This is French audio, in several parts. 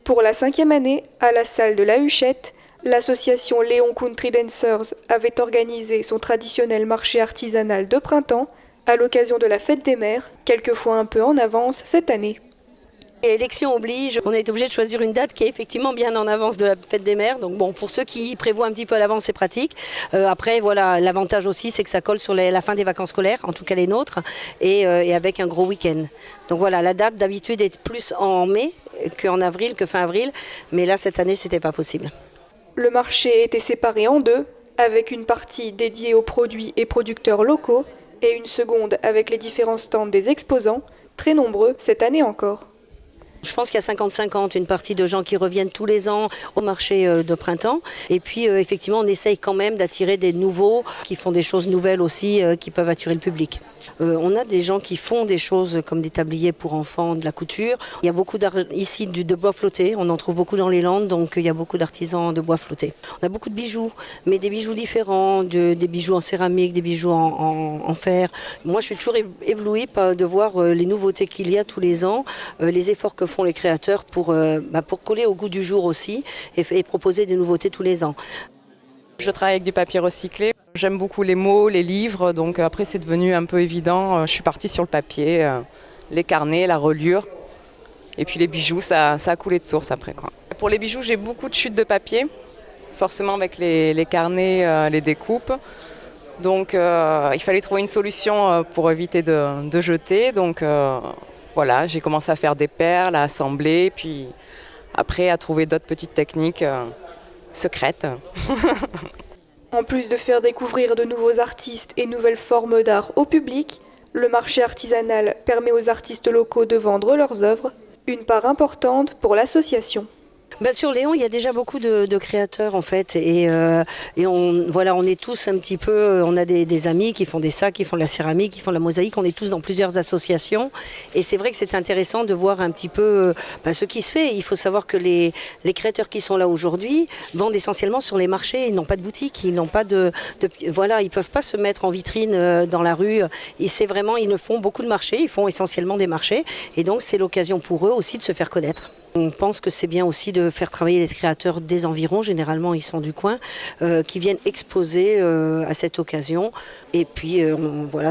Pour la 5e année, à la salle de la Huchette, l'association Léon Country Dancers avait organisé son traditionnel marché artisanal de printemps à l'occasion de la fête des mères, quelquefois un peu en avance cette année. L'élection oblige, on est obligé de choisir une date qui est effectivement bien en avance de la fête des mères. Donc bon, pour ceux qui prévoient un petit peu à l'avance, c'est pratique. Après, voilà, l'avantage aussi, c'est que ça colle sur la fin des vacances scolaires, en tout cas les nôtres, et avec un gros week-end. Donc voilà, la date d'habitude est plus en mai qu'en avril, que fin avril, mais là, cette année, c'était pas possible. Le marché était séparé en deux, avec une partie dédiée aux produits et producteurs locaux et une seconde avec les différents stands des exposants, très nombreux cette année encore. Je pense qu'il y a 50-50, une partie de gens qui reviennent tous les ans au marché de printemps. Et puis effectivement, on essaye quand même d'attirer des nouveaux qui font des choses nouvelles aussi, qui peuvent attirer le public. On a des gens qui font des choses comme des tabliers pour enfants, de la couture. Il y a beaucoup ici de bois flotté, on en trouve beaucoup dans les Landes, donc il y a beaucoup d'artisans de bois flotté. On a beaucoup de bijoux, mais des bijoux différents, des bijoux en céramique, des bijoux en fer. Moi, je suis toujours éblouie de voir les nouveautés qu'il y a tous les ans, les efforts que font les créateurs pour coller au goût du jour aussi et proposer des nouveautés tous les ans. Je travaille avec du papier recyclé. J'aime beaucoup les mots, les livres, donc après c'est devenu un peu évident. Je suis partie sur le papier, les carnets, la reliure. Et puis les bijoux, ça a coulé de source après, quoi. Pour les bijoux, j'ai beaucoup de chutes de papier, forcément avec les carnets, les découpes. Donc il fallait trouver une solution pour éviter de jeter. Donc voilà, j'ai commencé à faire des perles, à assembler, puis après à trouver d'autres petites techniques secrètes. En plus de faire découvrir de nouveaux artistes et nouvelles formes d'art au public, le marché artisanal permet aux artistes locaux de vendre leurs œuvres, une part importante pour l'association. Sur Léon, il y a déjà beaucoup de créateurs en fait et on est tous un petit peu, on a des amis qui font des sacs, qui font de la céramique, qui font de la mosaïque, on est tous dans plusieurs associations et c'est vrai que c'est intéressant de voir un petit peu ce qui se fait. Il faut savoir que les créateurs qui sont là aujourd'hui vendent essentiellement sur les marchés, ils n'ont pas de boutique, ils n'ont pas ils peuvent pas se mettre en vitrine dans la rue et c'est vraiment, ils ne font beaucoup de marchés, ils font essentiellement des marchés et donc c'est l'occasion pour eux aussi de se faire connaître. On pense que c'est bien aussi de faire travailler les créateurs des environs, généralement ils sont du coin, qui viennent exposer à cette occasion. Et puis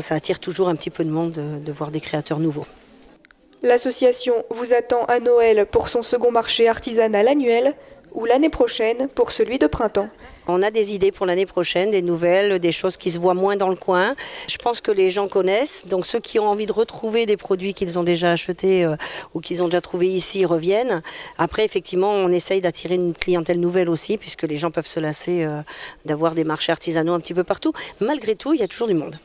ça attire toujours un petit peu de monde de voir des créateurs nouveaux. L'association vous attend à Noël pour son second marché artisanal annuel ou l'année prochaine pour celui de printemps. On a des idées pour l'année prochaine, des nouvelles, des choses qui se voient moins dans le coin. Je pense que les gens connaissent, donc ceux qui ont envie de retrouver des produits qu'ils ont déjà achetés ou qu'ils ont déjà trouvés ici reviennent. Après, effectivement, on essaye d'attirer une clientèle nouvelle aussi, puisque les gens peuvent se lasser d'avoir des marchés artisanaux un petit peu partout. Malgré tout, il y a toujours du monde.